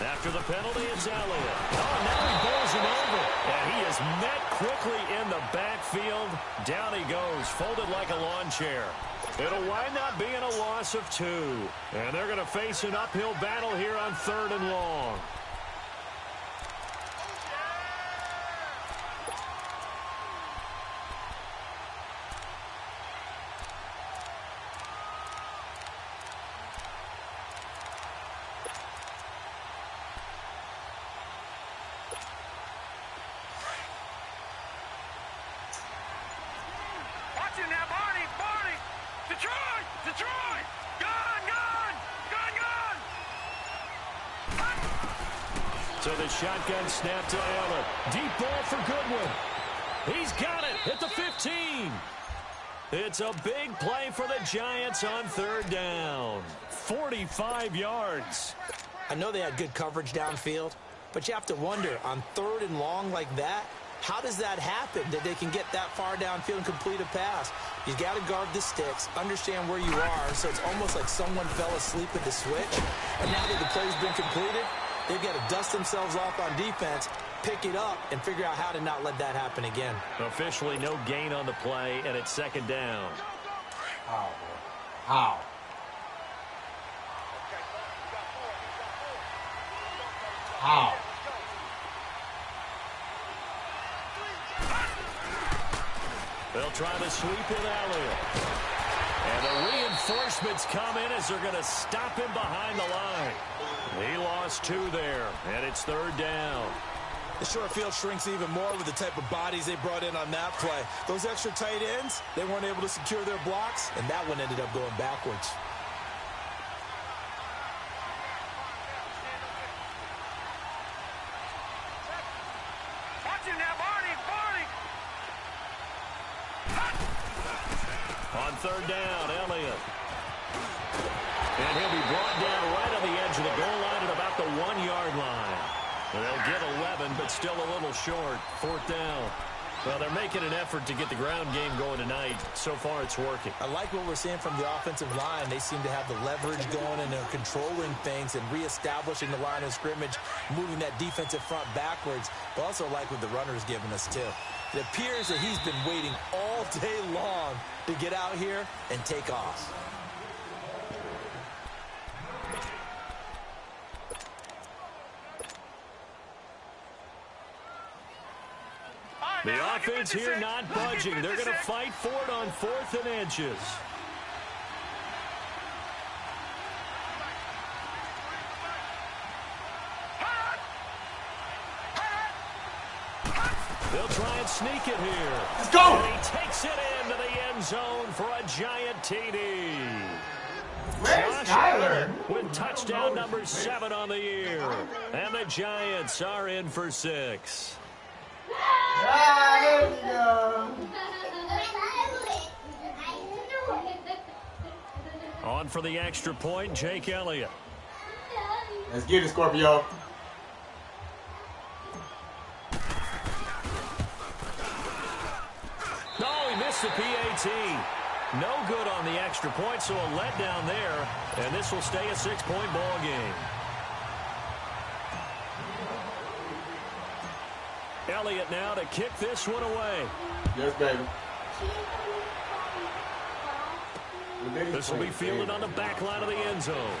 After the penalty, it's Elliott. Oh, now he bowls him over. And he is met quickly in the backfield. Down he goes, folded like a lawn chair. It'll wind up being a loss of 2. And they're going to face an uphill battle here on 3rd and long. So the shotgun snap to Allen. Deep ball for Goodwin. He's got it at the 15. It's a big play for the Giants on 3rd down. 45 yards. I know they had good coverage downfield, but you have to wonder, on 3rd and long like that, how does that happen that they can get that far downfield and complete a pass? You got to guard the sticks, understand where you are, so it's almost like someone fell asleep at the switch. And now that the play's been completed, they've got to dust themselves off on defense, pick it up, and figure out how to not let that happen again. Officially no gain on the play, and it's 2nd down. How, boy? How? How? They'll try to sweep with Elliott. And the reinforcements come in as they're going to stop him behind the line. He lost 2 there, and it's 3rd down. The short field shrinks even more with the type of bodies they brought in on that play. Those extra tight ends, they weren't able to secure their blocks, and that one ended up going backwards. On 3rd down, Elliott. And he'll be brought down right on the edge of the goal line at about the 1-yard line. And they'll get 11, but still a little short. 4th down. Well, they're making an effort to get the ground game going tonight. So far, it's working. I like what we're seeing from the offensive line. They seem to have the leverage going, and they're controlling things and reestablishing the line of scrimmage, moving that defensive front backwards. But also like what the runner's giving us, too. It appears that he's been waiting all day long to get out here and take off. The offense here not budging. They're going to fight for it on 4th and inches. They'll try and sneak it here. Let's go! And he takes it into the end zone for a giant TD. Where's Josh Tyler? Allen with touchdown number 7 on the year. And the Giants are in for 6. Ah, there we go. On for the extra point, Jake Elliott. Let's get it, Scorpio. No, he missed the PAT. No good on the extra point, so a letdown there. And this will stay a 6-point ball game. Elliott now to kick this one away. Yes, baby. This will be fielded on the back line of the end zone.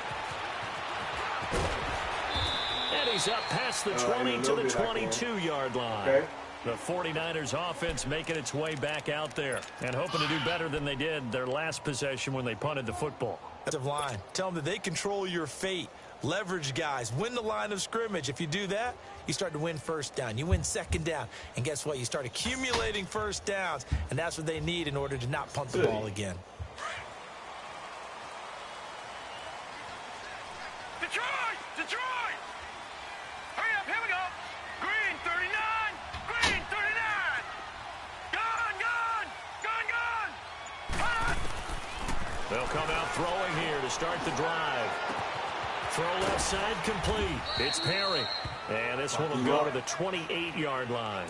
And he's up past the 20 to the 22-yard line. Okay. The 49ers offense making its way back out there and hoping to do better than they did their last possession when they punted the football. Line. Tell them that they control your fate. Leverage guys. Win the line of scrimmage. If you do that, you start to win 1st down. You win 2nd down. And guess what? You start accumulating 1st downs. And that's what they need in order to not punt the ball again. Detroit! Detroit! Hurry up, here we go! Green 39! Green 39! Gone, gone! Gone, gone! Hot! They'll come out throwing here to start the drive. Throw left side complete. It's Perry. And this one will go to the 28-yard line.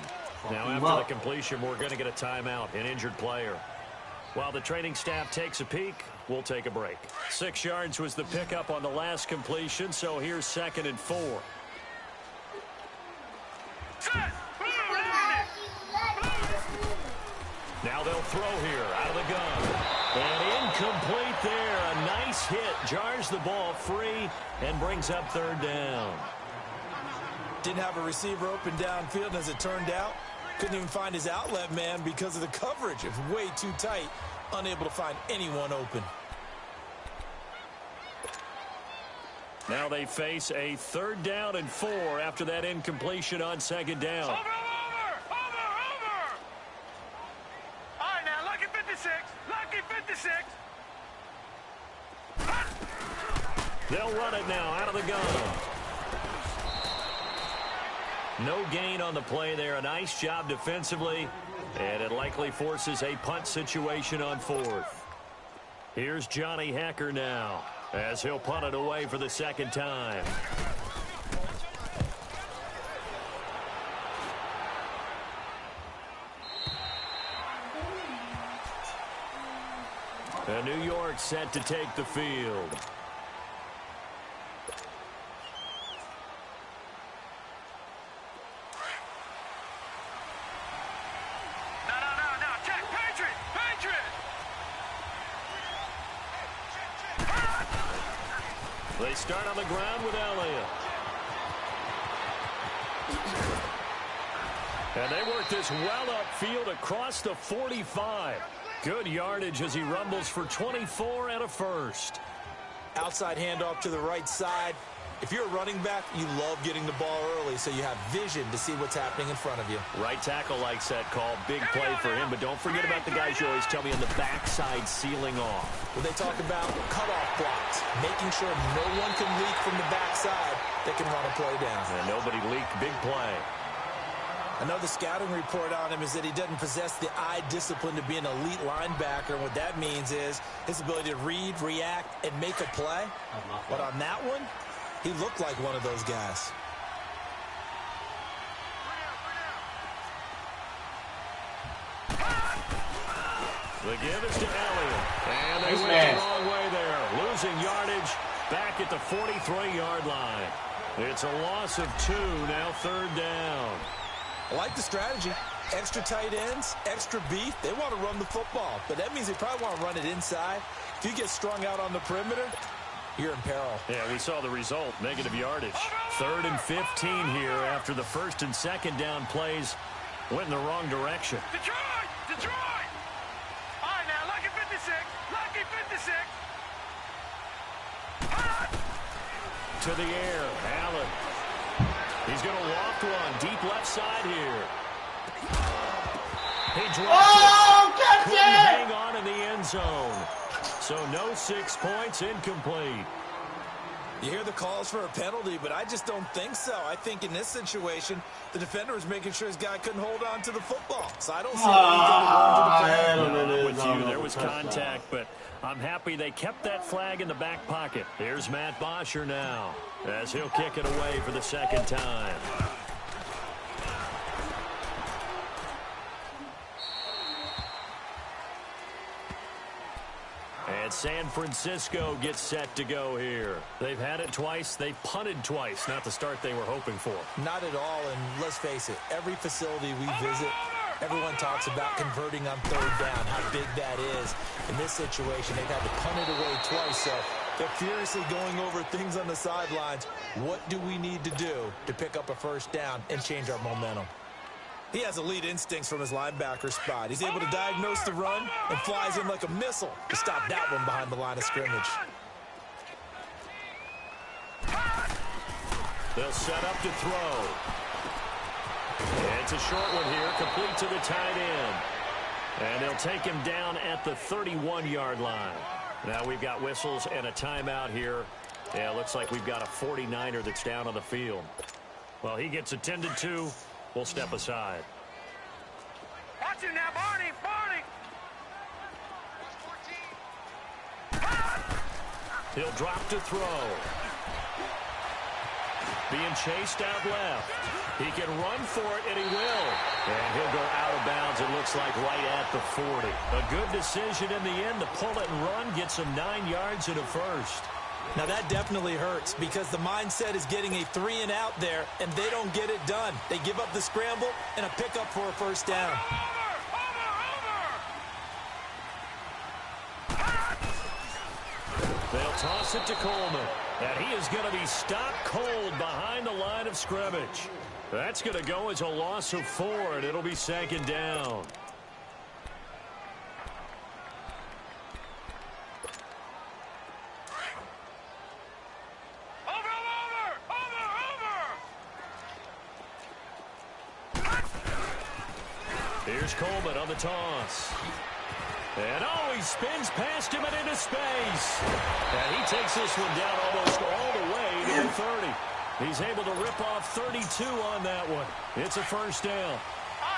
Now after the completion, we're going to get a timeout, an injured player. While the training staff takes a peek, we'll take a break. 6 yards was the pickup on the last completion, so here's 2nd and 4. Now they'll throw here out of the gun. And incomplete there. A nice hit. Jars the ball free and brings up 3rd down. Didn't have a receiver open downfield, as it turned out. Couldn't even find his outlet man because of the coverage. It was way too tight. Unable to find anyone open. Now they face a 3rd down and 4 after that incompletion on 2nd down. Over! All right, now, lucky 56. Lucky 56. They'll run it now out of the gun. No gain on the play there. A nice job defensively, and it likely forces a punt situation on 4th. Here's Johnny Hacker now, as he'll punt it away for the 2nd time. And New York set to take the field. No, check, Patriot! They start on the ground with Elliott. And they work this well upfield across the 45. Good yardage as he rumbles for 24 and a first. Outside handoff to the right side. If you're a running back, you love getting the ball early so you have vision to see what's happening in front of you. Right tackle likes that call. Big play for him, but don't forget about the guys you always tell me on the backside sealing off. When they talk about cutoff blocks, making sure no one can leak from the backside, they can run a play down. And nobody leaked. Big play. I know the scouting report on him is that he doesn't possess the eye discipline to be an elite linebacker. And what that means is his ability to read, react, and make a play. But on that one, he looked like one of those guys. The give is to Elliott. And they Nice went man. the wrong way there. Losing yardage back at the 43-yard line. It's a loss of 2, now 3rd down. I like the strategy. Extra tight ends, extra beef. They want to run the football, but that means they probably want to run it inside. If you get strung out on the perimeter, you're in peril. Yeah, we saw the result, negative yardage. 3rd and 15 here after the 1st and 2nd down plays went in the wrong direction. Detroit! All right, now, lucky 56. Lucky 56. To the air, Allen. He's going to loft one, deep left side here. He dropped it. Couldn't hang on in the end zone. So no 6 points, incomplete. You hear the calls for a penalty, but I just don't think so. I think in this situation, the defender was making sure his guy couldn't hold on to the football. So I don't see anything going to the I'm with you. There was contact, but I'm happy they kept that flag in the back pocket. Here's Matt Bosher now, as he'll kick it away for the 2nd time. And San Francisco gets set to go here. They've had it twice. They've punted twice. Not the start they were hoping for. Not at all, and let's face it, every facility we visit, everyone talks about converting on 3rd down, how big that is. In this situation, they've had to punt it away twice, so they're furiously going over things on the sidelines. What do we need to do to pick up a 1st down and change our momentum? He has elite instincts from his linebacker spot. He's able to diagnose the run and flies in like a missile to stop that one behind the line of scrimmage. They'll set up to throw. It's a short one here, complete to the tight end. And they'll take him down at the 31-yard line. Now we've got whistles and a timeout here. Yeah, looks like we've got a 49er that's down on the field. Well, he gets attended to. We'll step aside. Watch him now, Barney! He'll drop to throw. Being chased out left. He can run for it, and he will. And he'll go out of bounds, it looks like, right at the 40. A good decision in the end to pull it and run, get some 9 yards and a first. Now, that definitely hurts because the mindset is getting a 3-and-out there, and they don't get it done. They give up the scramble and a pickup for a first down. They'll toss it to Coleman. And he is going to be stopped cold behind the line of scrimmage. That's going to go as a loss of 4, and it'll be 2nd down. Here's Coleman on the toss. And he spins past him and into space. And he takes this one down almost all the way to the 30. He's able to rip off 32 on that one. It's a first down.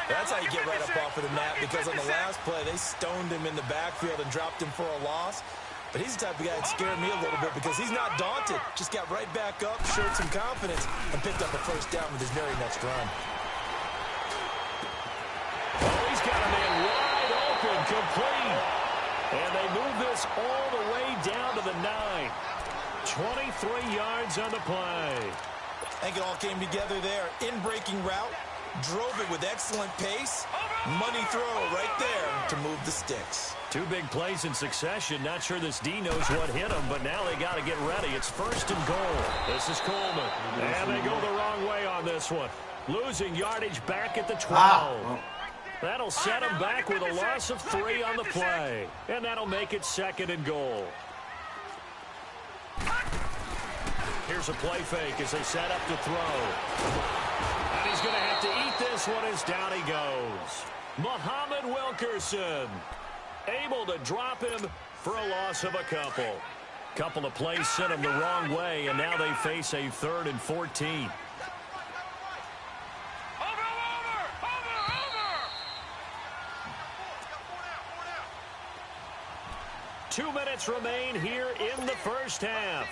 That's how you get right up off of the mat, because on the last play, they stoned him in the backfield and dropped him for a loss. But he's the type of guy that scared me a little bit because he's not daunted. Just got right back up, showed some confidence, and picked up a first down with his very next run. He's got a man wide open, complete. And they move this all the way down to the 9. 23 yards on the play. I think it all came together there. In-breaking route, drove it with excellent pace. Money throw right there to move the sticks. 2 big plays in succession. Not sure this D knows what hit him, but now they got to get ready. It's 1st and goal. This is Coleman. And they go the wrong way on this one. Losing yardage back at the 12. That'll set him back with a loss of 3 on the play. And that'll make it 2nd and goal. Here's a play fake as they set up to throw. And he's going to have to eat this one as down he goes. Muhammad Wilkerson able to drop him for a loss of a couple. Couple of plays sent him the wrong way, and now they face a 3rd and 14. 2 minutes remain here in the first half.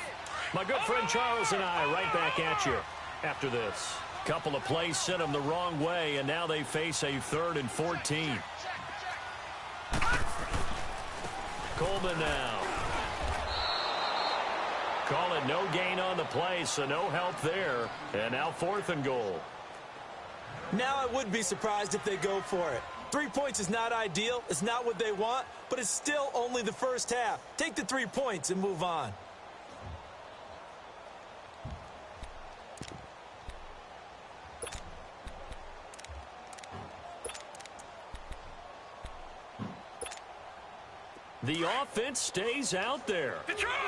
My good friend Charles and I right back at you after this. Couple of plays sent them the wrong way, and now they face a 3rd and 14. Coleman now. Call it no gain on the play, so no help there. And now 4th and goal. Now I would be surprised if they go for it. 3 points is not ideal. It's not what they want, but it's still only the first half. Take the 3 points and move on. The offense stays out there.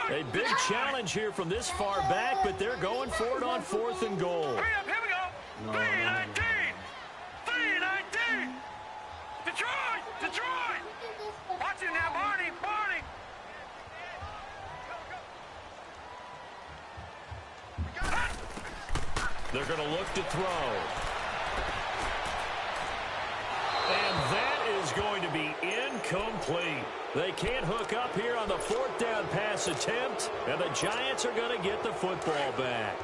A big challenge here from this far back, but they're going for it on 4th and goal. Hurry up, here we go. 3-19. 3-19. Detroit! Detroit! Watch it now, Barney! Barney! They're going to look to throw. And that is going to be incomplete. They can't hook up here on the 4th down pass attempt, and the Giants are going to get the football back.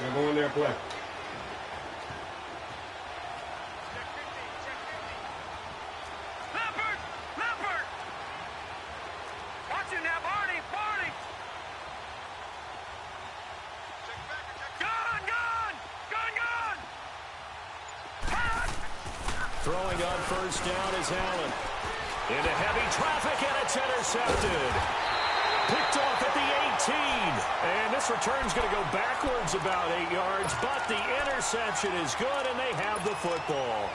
Now go in there and play. Leopard! Leopard! Watch it now, Barney! Barney! Gun! Gun! Gun! Gun! Throwing on 1st down is Allen. Into heavy traffic, and it's intercepted. Picked off at the 18. And this return's going to go backwards about 8 yards, but the interception is good, and they have the football.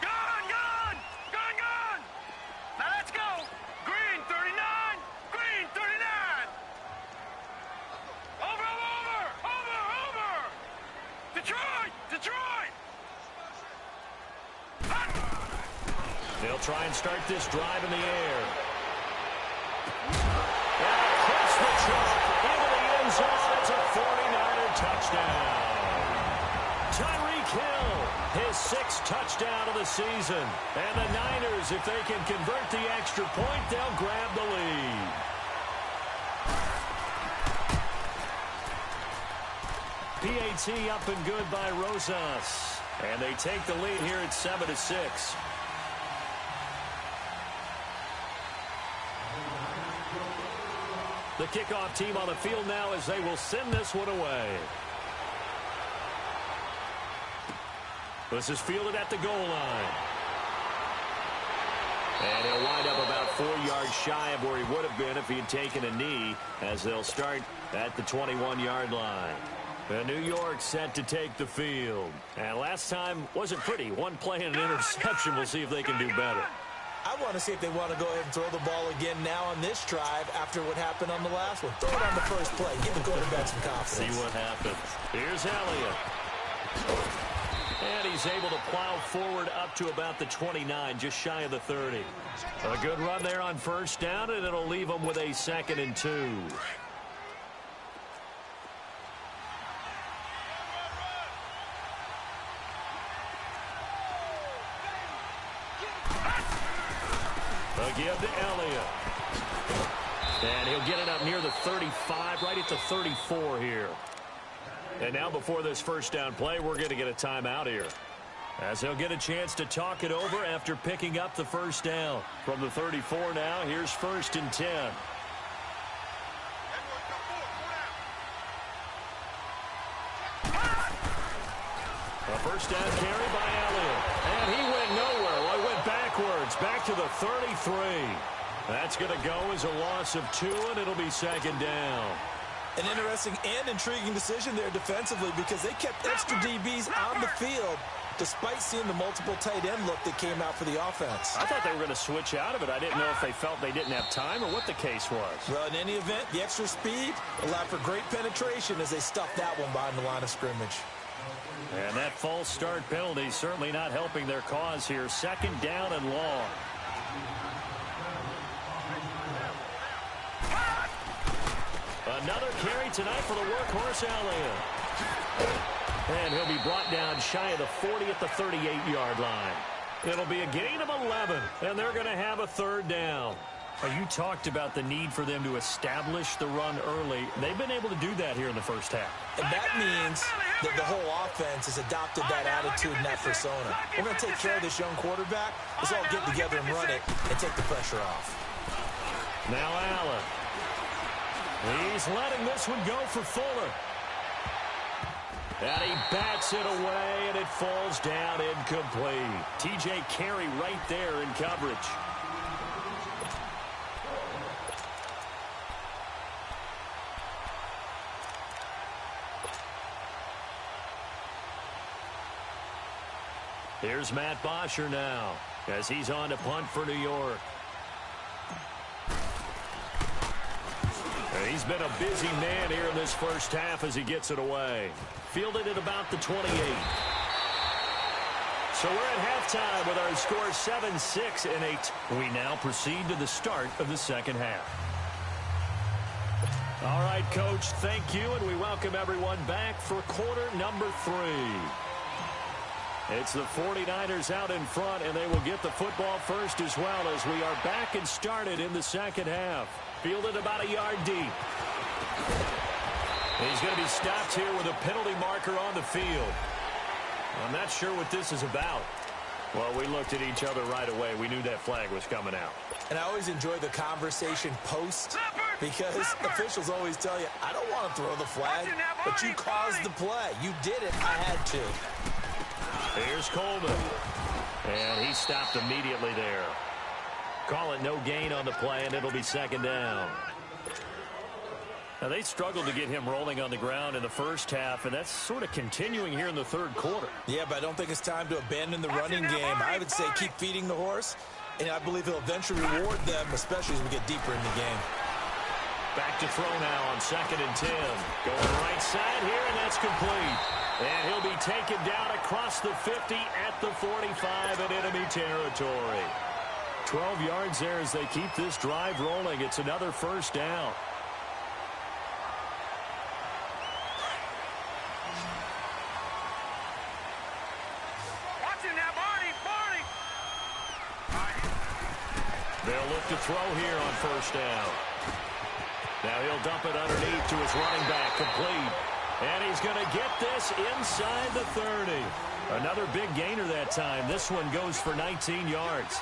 Gun! Gun! Gun! Gun! Now let's go! Green 39! Green 39! Over! Over! Over! Over! Detroit! Detroit! They'll try and start this drive in the air. And across the truck into the end zone. It's His 6th touchdown of the season. And the Niners, if they can convert the extra point, they'll grab the lead. PAT up and good by Rosas. And they take the lead here at 7-6. The kickoff team on the field now as they will send this one away. This is fielded at the goal line. And he'll wind up about 4 yards shy of where he would have been if he had taken a knee, as they'll start at the 21-yard line. And New York set to take the field. And last time wasn't pretty. One play and an interception. We'll see if they can do better. I want to see if they want to go ahead and throw the ball again now on this drive after what happened on the last one. Throw it on the first play. Give the quarterback some confidence. See what happens. Here's Elliott. And he's able to plow forward up to about the 29, just shy of the 30. A good run there on first down, and it'll leave them with a 2nd and 2. A give to Elliott. And he'll get it up near the 35, right at the 34 here. And now before this first down play, we're going to get a timeout here, as they'll get a chance to talk it over after picking up the first down. From the 34 now, here's 1st and 10. A first down carry by Elliott. And he went nowhere. Well, he went backwards, back to the 33. That's going to go as a loss of 2, and it'll be 2nd down. An interesting and intriguing decision there defensively, because they kept extra DBs on the field despite seeing the multiple tight end look that came out for the offense. I thought they were going to switch out of it. I didn't know if they felt they didn't have time or what the case was. Well, in any event, the extra speed allowed for great penetration as they stuffed that one behind the line of scrimmage. And that false start penalty certainly not helping their cause here. 2nd down and long. Another carry tonight for the workhorse Elliott. And he'll be brought down shy of the 40 at the 38-yard line. It'll be a gain of 11, and they're going to have a 3rd down. You talked about the need for them to establish the run early. They've been able to do that here in the first half. And that means that the whole offense has adopted that attitude and that persona. We're going to take care of this young quarterback. Let's all get together and run it and take the pressure off. Now Allen. He's letting this one go for Fuller. And he bats it away, and it falls down incomplete. T.J. Carey right there in coverage. Here's Matt Bosher now, as he's on to punt for New York. And he's been a busy man here in this first half as he gets it away. Fielded at about the 28. So we're at halftime with our score 7-6 and 8. We now proceed to the start of the second half. All right, Coach, thank you, and we welcome everyone back for quarter number 3. It's the 49ers out in front, and they will get the football first as well, as we are back and started in the second half. Fielded about a yard deep. He's going to be stopped here with a penalty marker on the field. I'm not sure what this is about. Well, we looked at each other right away. We knew that flag was coming out. And I always enjoy the conversation post, because officials always tell you, I don't want to throw the flag, but you caused the play. You did it. I had to. Here's Coleman. And he stopped immediately there. Call it no gain on the play, and it'll be 2nd down. Now, they struggled to get him rolling on the ground in the first half, and that's sort of continuing here in the third quarter. Yeah, but I don't think it's time to abandon the running game. I would say keep feeding the horse, and I believe he'll eventually reward them, especially as we get deeper in the game. Back to throw now on 2nd and 10. Going right side here, and that's complete. And he'll be taken down across the 50 at the 45 in enemy territory. 12 yards there as they keep this drive rolling. It's another first down. to throw here on first down. Now he'll dump it underneath to his running back, complete. And he's going to get this inside the 30. Another big gainer that time. This one goes for 19 yards.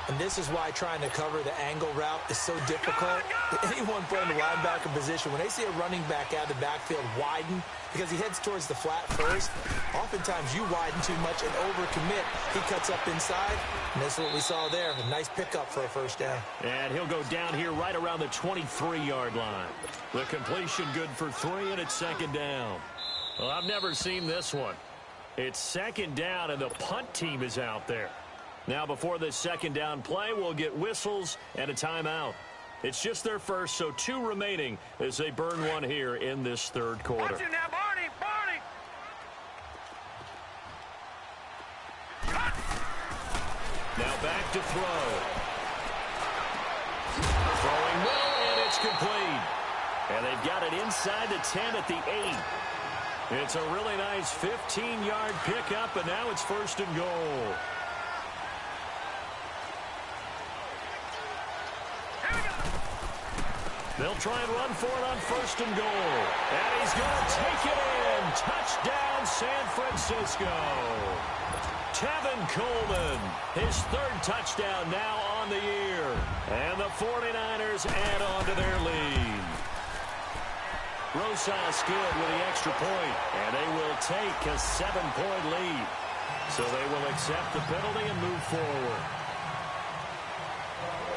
And this is why trying to cover the angle route is so difficult. Anyone playing the linebacker position, when they see a running back out of the backfield widen, because he heads towards the flat first, oftentimes you widen too much and overcommit. He cuts up inside, and that's what we saw there. A nice pickup for a first down. And he'll go down here right around the 23-yard line. The completion good for 3, and it's second down. Well, I've never seen this one. It's second down, and the punt team is out there. Now, before this second down play, we'll get whistles and a timeout. It's just their first, so 2 remaining as they burn one here in this third quarter. Watch it now, Barney, Barney. Now back to throw. Throwing middle, and it's complete. And they've got it inside the 10 at the 8. It's a really nice 15-yard pickup, and now it's first and goal. They'll try and run for it on first and goal. And he's going to take it in. Touchdown, San Francisco. Tevin Coleman, his 3rd touchdown now on the year. And the 49ers add on to their lead. Rosas good with the extra point. And they will take a 7-point lead. So they will accept the penalty and move forward.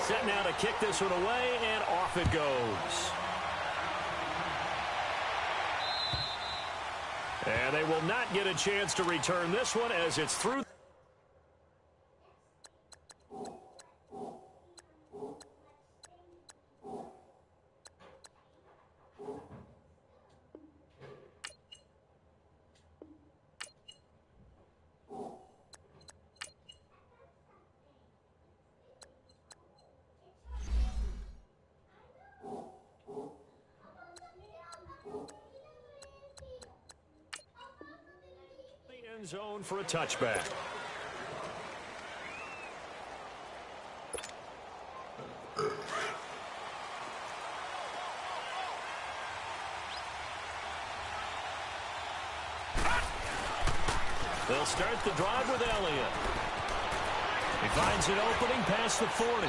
Set now to kick this one away, and off it goes. And they will not get a chance to return this one as it's through. Zone for a touchback. They'll start the drive with Elliott. He finds an opening past the 40.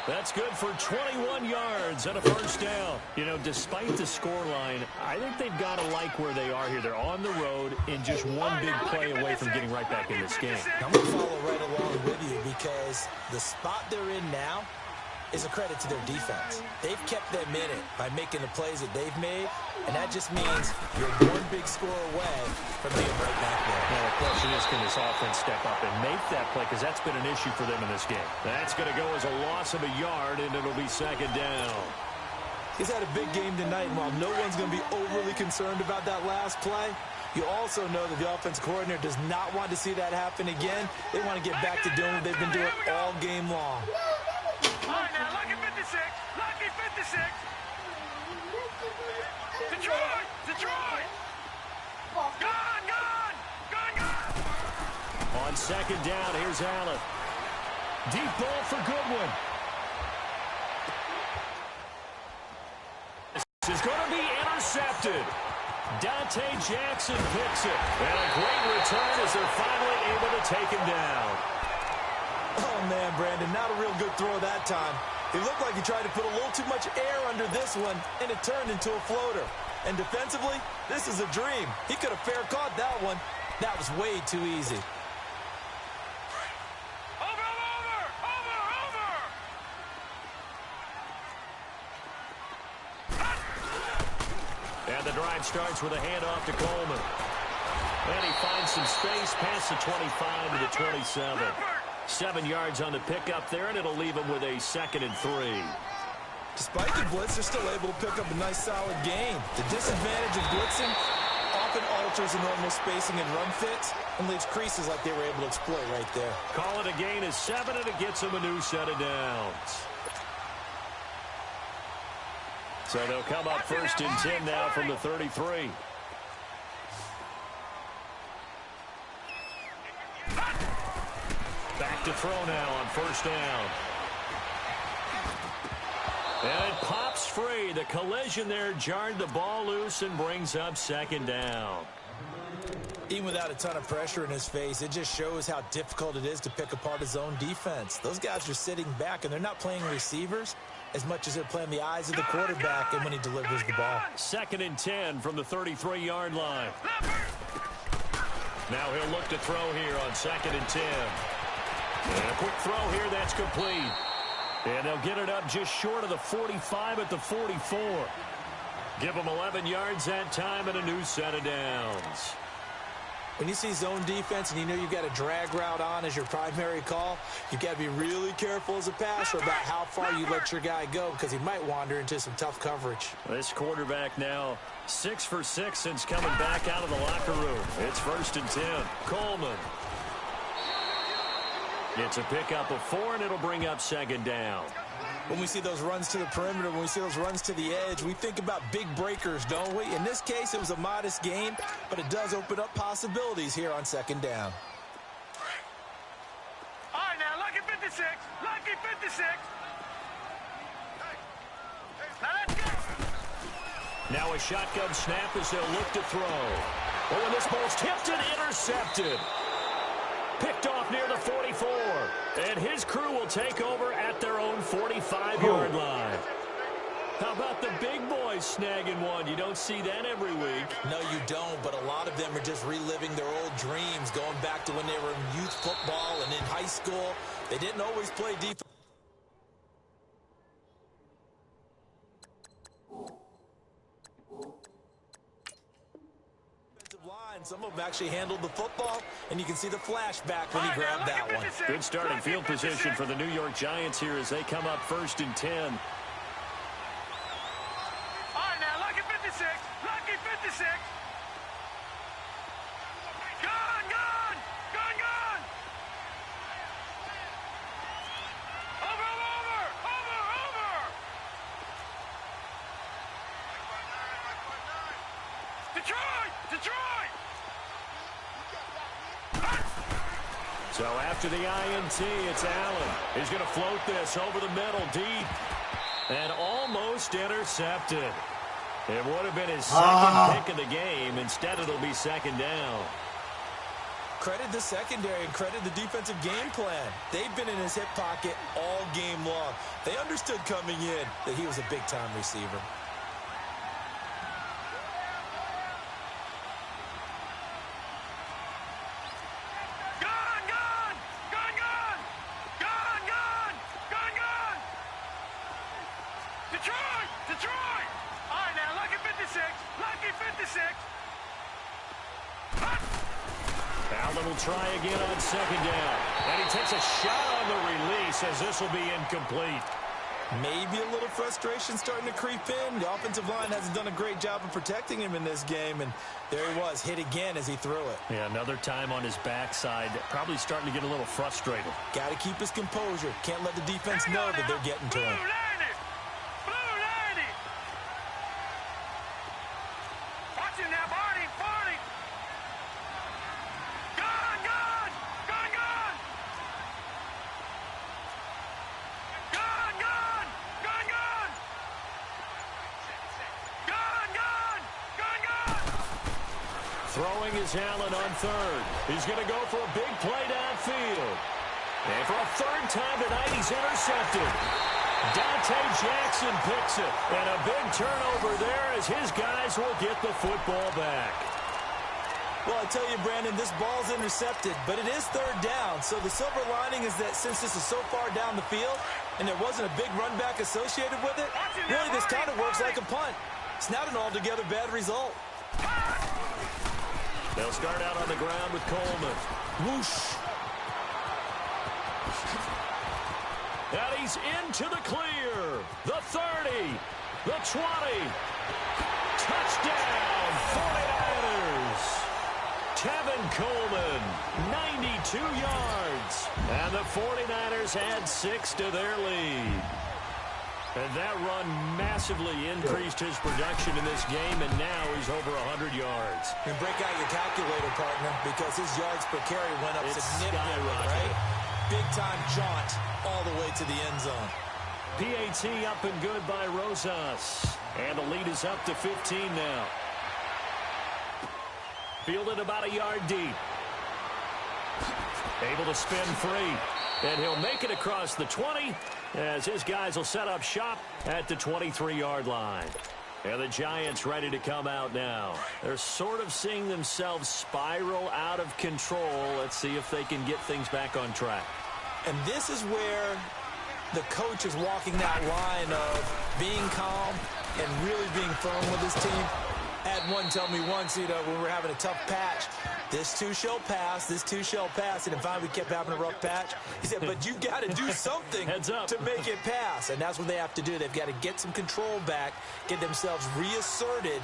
That's good for 21 yards and a first down. You know, despite the scoreline, I think they've got to like where they are here. They're on the road and just one big play away from getting right back in this game. I'm going to follow right along with you because the spot they're in now is a credit to their defense. They've kept them in it by making the plays that they've made, and that just means you're one big score away from being right back there. Now, the question is, can this offense step up and make that play? Because that's been an issue for them in this game. That's going to go as a loss of a yard, and it'll be second down. He's had a big game tonight, and while no one's going to be overly concerned about that last play, you also know that the offensive coordinator does not want to see that happen again. They want to get back to doing what they've been doing all game long. All right, now, lucky 56. Lucky 56. Detroit! Detroit! Gone, gone! Gone, gone! On second down, here's Allen. Deep ball for Goodwin. This is going to be intercepted. Dante Jackson picks it. And a great return as they're finally able to take him down. Oh, man, Brandon, not a real good throw that time. It looked like he tried to put a little too much air under this one, and it turned into a floater. And defensively, this is a dream. He could have fair caught that one. That was way too easy. And the drive starts with a handoff to Coleman. And he finds some space past the 25 to the 27. 7 yards on the pickup there, and it'll leave him with a 2nd and 3. Despite the blitz, they're still able to pick up a nice, solid gain. The disadvantage of blitzing often alters the normal spacing and run fits and leaves creases like they were able to exploit right there. Call it a gain of 7, and it gets him a new set of downs. So they'll come up 1st and 10 now from the 33. Back to throw now on 1st down. And it pops free. The collision there jarred the ball loose and brings up second down. Even without a ton of pressure in his face, it just shows how difficult it is to pick apart his own defense. Those guys are sitting back, and they're not playing receivers as much as they're playing the eyes of the quarterback and when he delivers the ball. 2nd and 10 from the 33-yard line. Now he'll look to throw here on 2nd and 10. And a quick throw here that's complete. And they'll get it up just short of the 45 at the 44. Give them 11 yards that time and a new set of downs. When you see zone defense and you know you've got a drag route on as your primary call, you've got to be really careful as a passer about how far you let your guy go because he might wander into some tough coverage. This quarterback now 6 for 6 since coming back out of the locker room. It's 1st and 10. Coleman. It's a pickup of 4, and it'll bring up 2nd down. When we see those runs to the perimeter, when we see those runs to the edge, we think about big breakers, don't we? In this case, it was a modest gain, but it does open up possibilities here on 2nd down. All right, now, lucky 56. Lucky 56. Now, let's go. Now a shotgun snap as they'll look to throw. Oh, and this ball's tipped and intercepted. Picked off near the 44. And his crew will take over at their own 45-yard line. How about the big boys snagging one? You don't see that every week. No, you don't, but a lot of them are just reliving their old dreams, going back to when they were in youth football and in high school. They didn't always play defense. Some of them actually handled the football, and you can see the flashback when he grabbed that one. Good starting field position for the New York Giants here as they come up 1st and 10. All right, now, lucky 56. Lucky 56. Gun, gun. Gun, gun. Over, over. Over, over. Detroit. Detroit. So after the INT, it's Allen. He's going to float this over the middle deep. And almost intercepted. It would have been his second pick of the game. Instead, it'll be 2nd down. Credit the secondary and credit the defensive game plan. They've been in his hip pocket all game long. They understood coming in that he was a big-time receiver. Allen will try again on 2nd down. And he takes a shot on the release as this will be incomplete. Maybe a little frustration starting to creep in. The offensive line hasn't done a great job of protecting him in this game, and there he was, hit again as he threw it. Yeah, another time on his backside, probably starting to get a little frustrated. Got to keep his composure. Can't let the defense know that they're getting to him. Watch him now, Barney, Barney. Gun, gun, gun, gun. Gun, gun, gun, gun. Gun, gun, gun, gun. Throwing is Allen on 3rd. He's going to go for a big play downfield. And for a 3rd time tonight, he's intercepted. Dante Jackson picks it. And a big turnover there as his guys will get the football back. Well, I tell you, Brandon, this ball's intercepted, but it is 3rd down. So the silver lining is that since this is so far down the field and there wasn't a big run back associated with it, really this kind of works like a punt. It's not an altogether bad result. They'll start out on the ground with Coleman. Whoosh. And he's into the clear. The 30. The 20. Touchdown, 49ers. Tevin Coleman, 92 yards. And the 49ers add 6 to their lead. And that run massively increased his production in this game, and now he's over 100 yards. And break out your calculator, partner, because his yards per carry went up significantly, right? Big-time jaunt all the way to the end zone. PAT up and good by Rosas. And the lead is up to 15 now. Fielded about a yard deep. Able to spin free. And he'll make it across the 20 as his guys will set up shop at the 23-yard line. And the Giants ready to come out now. They're sort of seeing themselves spiral out of control. Let's see if they can get things back on track. And this is where the coach is walking that line of being calm and really being firm with his team. I had one tell me once, when we were having a tough patch, this too shall pass, this too shall pass. And finally we kept having a rough patch. He said, but you've got to do something to make it pass. And that's what they have to do. They've got to get some control back, get themselves reasserted,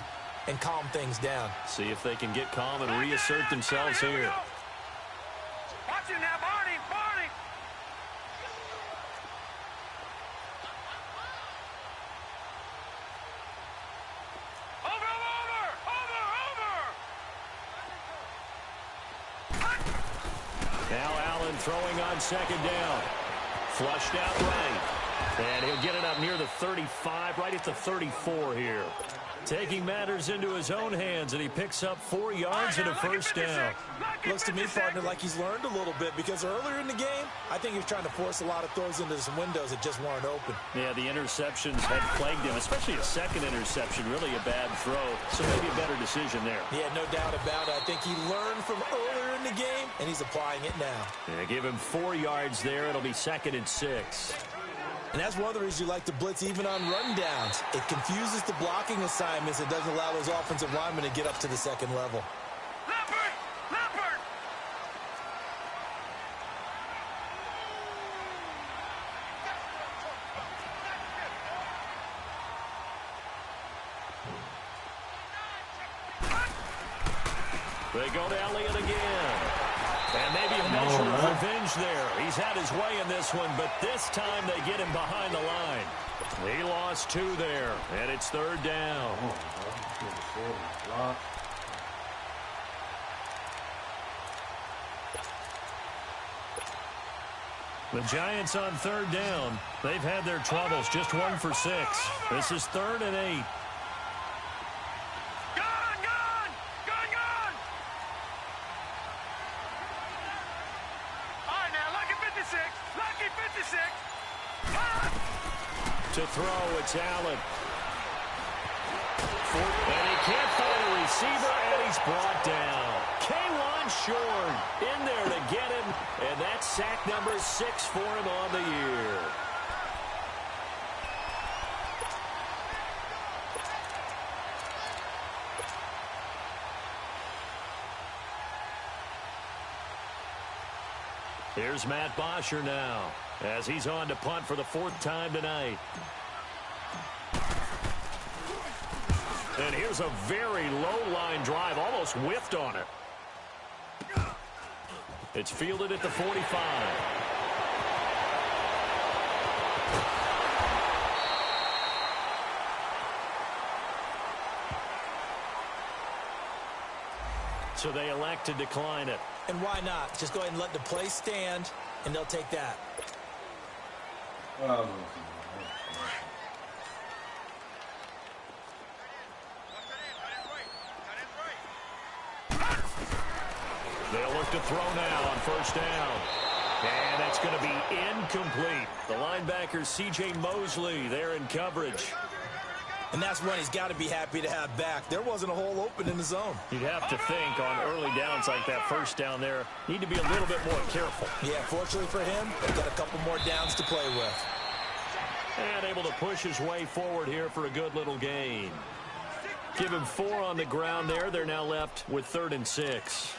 and calm things down. See if they can get calm and reassert themselves here. Watch it now, Barney, Barney. Now Allen throwing on second down. Flushed out right. And he'll get it up near the 35, right at the 34 here. Taking matters into his own hands, and he picks up 4 yards and a first down. Looks to me, partner, like he's learned a little bit, because earlier in the game, I think he was trying to force a lot of throws into some windows that just weren't open. Yeah, the interceptions had plagued him, especially a second interception, really a bad throw. So maybe a better decision there. Yeah, no doubt about it. I think he learned from earlier in the game, and he's applying it now. Yeah, give him 4 yards there. It'll be 2nd and 6. And that's one of the reasons you like to blitz even on rundowns. It confuses the blocking assignments. It doesn't allow those offensive linemen to get up to the second level. Leopard! Leopard! They go to Elliott again. And maybe a measure of revenge there. He's had his way in this one, but this time they get him behind the line. He lost 2 there, and it's 3rd down. The Giants on 3rd down. They've had their troubles, just 1 for 6. This is 3rd and 8. To throw, it's Allen. And he can't find a receiver, and he's brought down. K1 Short in there to get him, and that's sack number 6 for him on the year. Here's Matt Bosher now, as he's on to punt for the 4th time tonight. And here's a very low-line drive, almost whiffed on it. It's fielded at the 45. So they elect to decline it. And why not? Just go ahead and let the play stand, and they'll take that. They'll look to throw now on 1st down. And that's going to be incomplete. The linebacker, C.J. Mosley, there in coverage. And that's one he's got to be happy to have back. There wasn't a hole open in the zone. You'd have to think on early downs like that 1st down there, need to be a little bit more careful. Yeah, fortunately for him, they've got a couple more downs to play with. And able to push his way forward here for a good little gain. Give him 4 on the ground there. They're now left with 3rd and 6.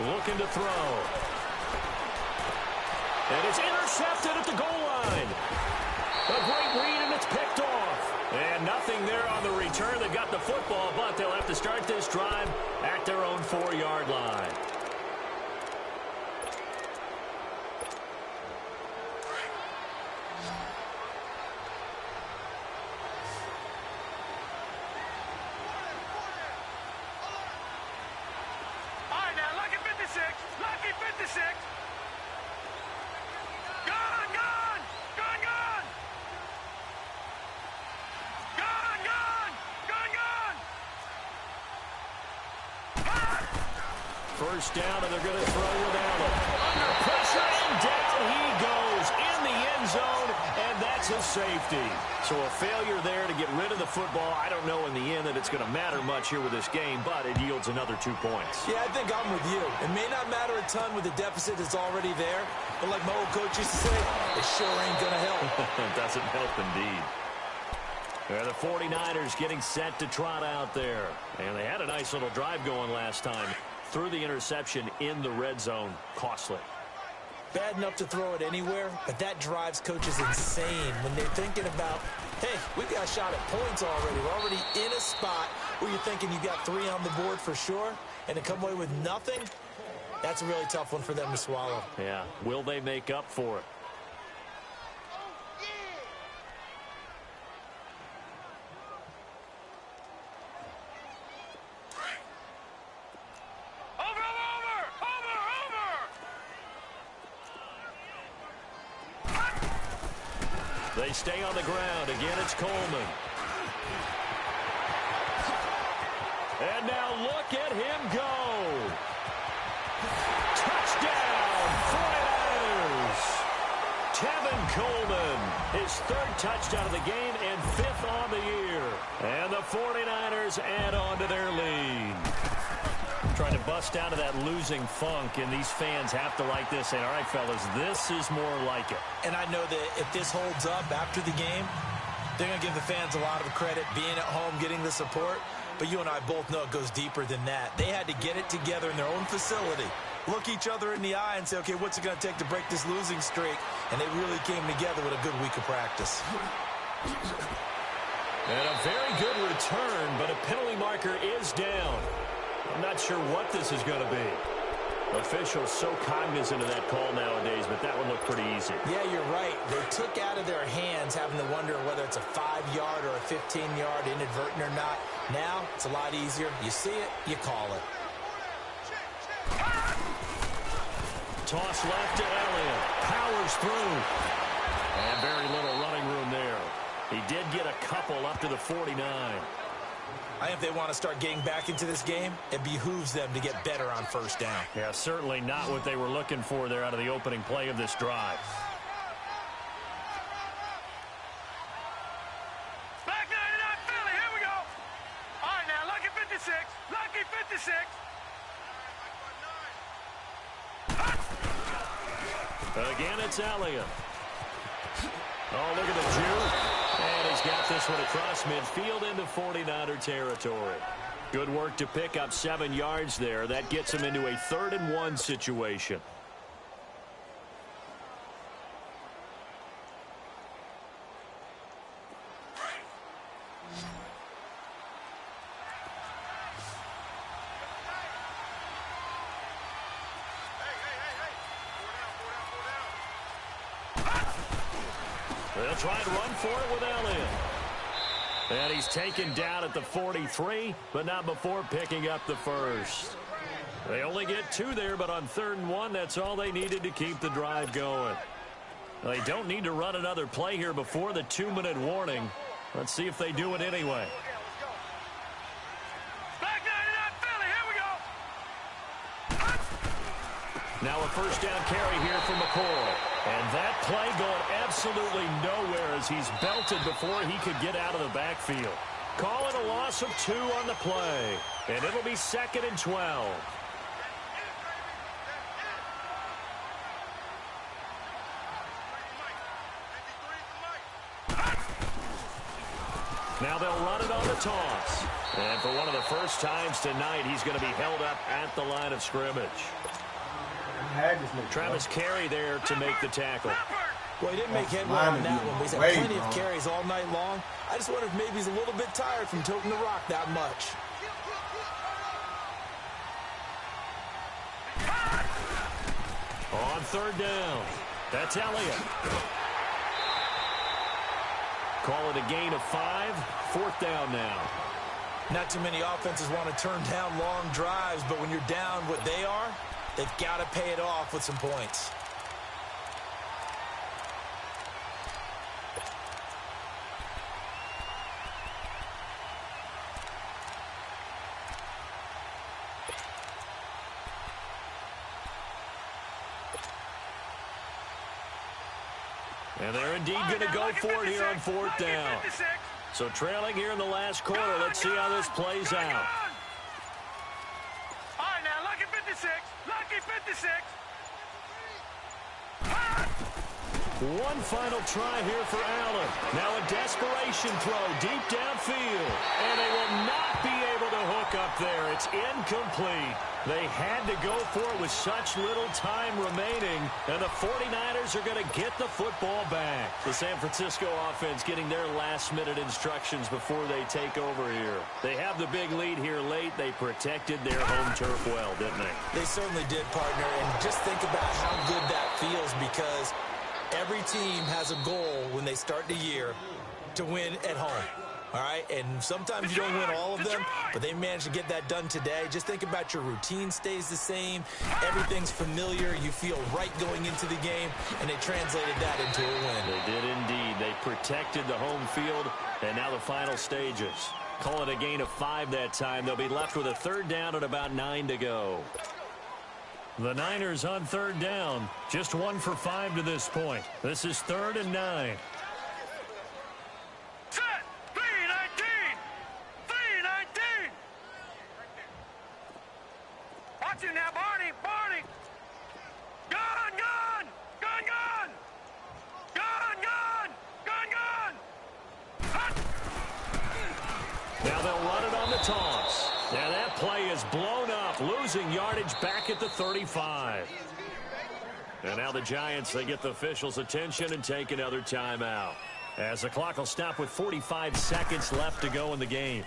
Looking to throw. And it's intercepted at the goal line. A great read, and it's picked off. And nothing there on the return. They got the football, but they'll have to start this drive at their own 4-yard line. first down, and they're going to throw with Allen. Under pressure, and down he goes in the end zone, and that's a safety. So a failure there to get rid of the football. I don't know in the end that it's going to matter much here with this game, but it yields another 2 points. Yeah, I think I'm with you. It may not matter a ton with the deficit that's already there, but like my old coach used to say, it sure ain't going to help. It doesn't help indeed. The 49ers getting set to trot out there. And they had a nice little drive going last time. Threw the interception in the red zone. Costly. Bad enough to throw it anywhere, but that drives coaches insane when they're thinking about, hey, we've got a shot at points already. We're already in a spot where you're thinking you've got 3 on the board for sure, and to come away with nothing, that's a really tough one for them to swallow. Yeah, will they make up for it? They stay on the ground. Again, it's Coleman. And now look at him go. Touchdown, 49ers. Tevin Coleman, his 3rd touchdown of the game and 5th on the year. And the 49ers add on to their lead. Trying to bust out of that losing funk, and these fans have to like this. Saying, all right, fellas, this is more like it. And I know that if this holds up after the game, they're going to give the fans a lot of credit, being at home, getting the support. But you and I both know it goes deeper than that. They had to get it together in their own facility, look each other in the eye and say, okay, what's it going to take to break this losing streak? And they really came together with a good week of practice. And a very good return, but a penalty marker is down. I'm not sure what this is going to be. Officials so cognizant of that call nowadays, but that one looked pretty easy. Yeah, you're right. They took out of their hands having to wonder whether it's a 5-yard or a 15-yard inadvertent or not. Now, it's a lot easier. You see it, you call it. Toss left to Elliott. Powers through. And very little running room there. He did get a couple up to the 49. I think if they want to start getting back into this game, it behooves them to get better on first down. Yeah, certainly not what they were looking for there out of the opening play of this drive. Back 99 Philly, here we go. All right, now, lucky 56. Lucky 56. Again, it's Elliott. Oh, look at the Jew. And he's got this one across midfield into 49er territory. Good work to pick up 7 yards there. That gets him into a 3rd and 1 situation. They'll try and run for it with Elliott. And he's taken down at the 43, but not before picking up the first. They only get 2 there, but on 3rd and 1, that's all they needed to keep the drive going. They don't need to run another play here before the 2-minute warning. Let's see if they do it anyway. Back 99 Philly, here we go. Now a first down carry here for McCoy. And that play going absolutely nowhere as he's belted before he could get out of the backfield. Call it a loss of 2 on the play. And it'll be 2nd and 12. Now they'll run it on the toss. And for one of the first times tonight, he's going to be held up at the line of scrimmage. Travis Carey there to make the tackle. Well, he didn't make headway on that one, but he's had plenty of carries all night long. I just wonder if maybe he's a little bit tired from toting the rock that much. On 3rd down, that's Elliott. Call it a gain of 5. 4th down now. Not too many offenses want to turn down long drives, but when you're down what they are, they've got to pay it off with some points. And they're indeed going to go for it here on fourth down. So trailing here in the last quarter. Let's see how this plays out. All right, now, lucky 56. Lucky 56. One final try here for Allen. Now a desperation throw deep downfield. And they will not be able to hook up there. It's incomplete. They had to go for it with such little time remaining. And the 49ers are going to get the football back. The San Francisco offense getting their last-minute instructions before they take over here. They have the big lead here late. They protected their home turf well, didn't they? They certainly did, partner. And just think about how good that feels, because every team has a goal when they start the year to win at home. All right, and sometimes you don't win all of them, but they managed to get that done today. Just think about your routine stays the same. Everything's familiar. You feel right going into the game, and they translated that into a win. They did indeed. They protected the home field, and now the final stages. Call it a gain of 5 that time. They'll be left with a third down and about 9 to go. The Niners on third down. Just 1 for 5 to this point. This is 3rd and 9. Set. 3-19. 3-19. Watch it now, Barney. Barney. Gun, gun. Gun, gun. Gun, gun. Gun, gun. Hut. Now they'll run it on the toss. Now that play is blown up, losing yardage back at the 35. And now the Giants, they get the officials' attention and take another timeout. As the clock will stop with 45 seconds left to go in the game.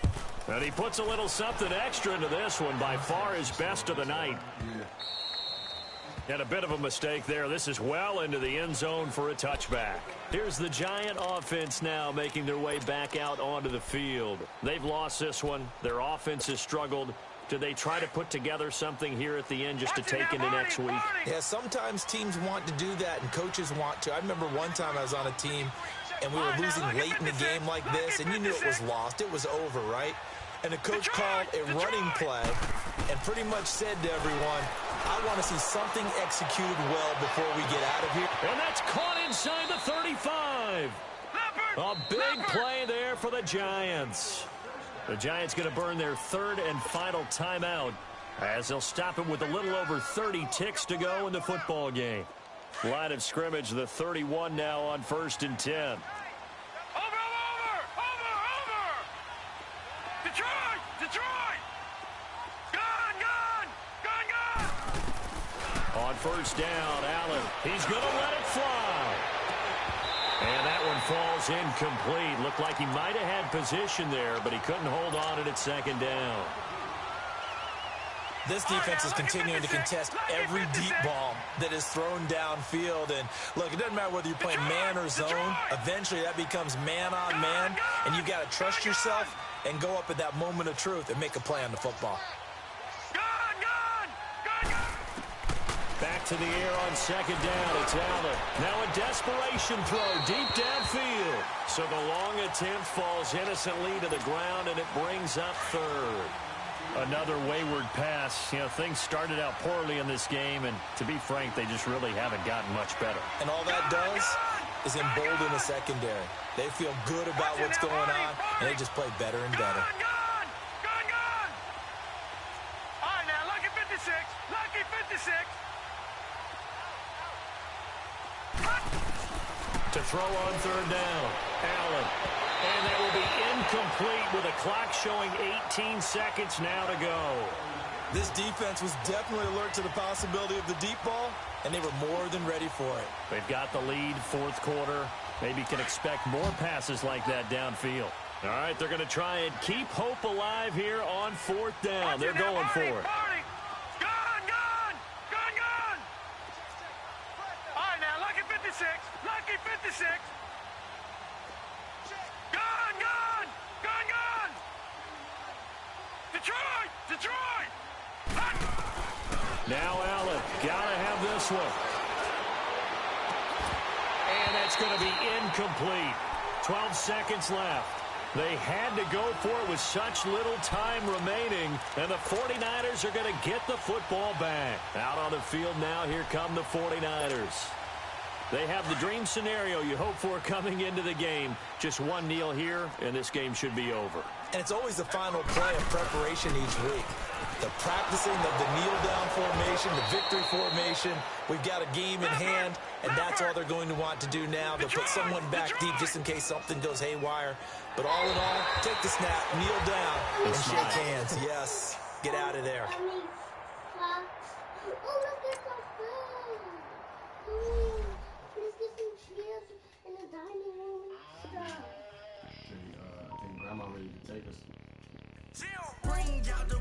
And he puts a little something extra into this one, by far his best of the night. And a bit of a mistake there. This is well into the end zone for a touchback. Here's the Giant offense now making their way back out onto the field. They've lost this one. Their offense has struggled. Do they try to put together something here at the end just to take into next week? Yeah, sometimes teams want to do that and coaches want to. I remember one time I was on a team and we were losing late in the game like this, and you knew it was lost. It was over, right? And the coach called a running play and pretty much said to everyone, I want to see something executed well before we get out of here. And that's caught inside the 35. A big play there for the Giants. The Giants going to burn their third and final timeout as they'll stop it with a little over 30 ticks to go in the football game. Line of scrimmage, the 31 now on 1st and 10. Over. Detroit. Detroit. Gun, gun. Gun, gun. On first down, Allen. He's going to let it fly. And that one falls incomplete. Looked like he might have had position there, but he couldn't hold on it at second down. This defense is continuing to contest every deep ball that is thrown downfield. And, look, it doesn't matter whether you're playing man or zone. Eventually, that becomes man on man, and you've got to trust yourself and go up at that moment of truth and make a play on the football. Back to the air on second down. It's Allen. Now a desperation throw deep downfield. So the long attempt falls innocently to the ground, and it brings up third. Another wayward pass. You know, things started out poorly in this game, and to be frank, they just really haven't gotten much better. And all that does is embolden the secondary. They feel good about what's going on, and they just play better and better. Gun. All right, now, lucky 56. Lucky 56. To throw on third down, Allen. And that will be incomplete with a clock showing 18 seconds now to go. This defense was definitely alert to the possibility of the deep ball, and they were more than ready for it. They've got the lead, fourth quarter. Maybe can expect more passes like that downfield. All right, they're going to try and keep hope alive here on fourth down. They're going for it. Gun. All right, now, lucky 56. Lucky 56. Gun. Detroit. Now Allen, gotta have this one. And that's going to be incomplete. 12 seconds left. They had to go for it with such little time remaining, and the 49ers are going to get the football back. Out on the field now, here come the 49ers. They have the dream scenario you hope for coming into the game. Just one kneel here, and this game should be over. And it's always the final play of preparation each week. The practicing of the kneel-down formation, the victory formation. We've got a game in hand, and that's all they're going to want to do now. They'll put someone back deep just in case something goes haywire. But all in all, take the snap, kneel down, and shake hands. Yes, get out of there. I think Grandma ready to take us. Bring out the